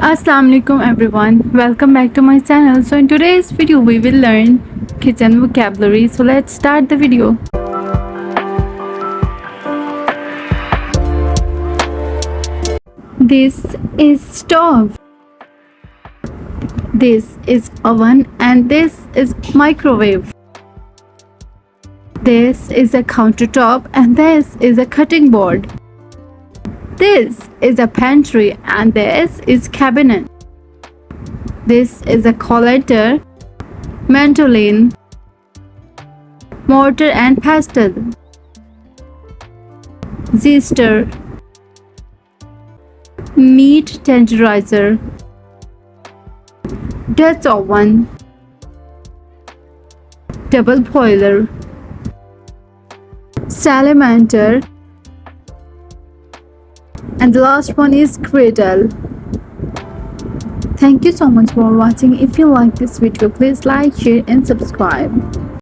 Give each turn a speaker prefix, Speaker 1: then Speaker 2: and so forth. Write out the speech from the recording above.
Speaker 1: Assalamu alaikum everyone, welcome back to my channel. So in today's video we will learn kitchen vocabulary. So let's start the video. This is stove. This is oven and this is microwave. This is a countertop and this is a cutting board. This is a pantry and this is cabinet. This is a colander, mandolin, mortar and pestle, zester, meat tenderizer, Dutch oven, double boiler, salamander, and the last one is cradle. Thank you so much for watching. If you like this video, please like, share and subscribe.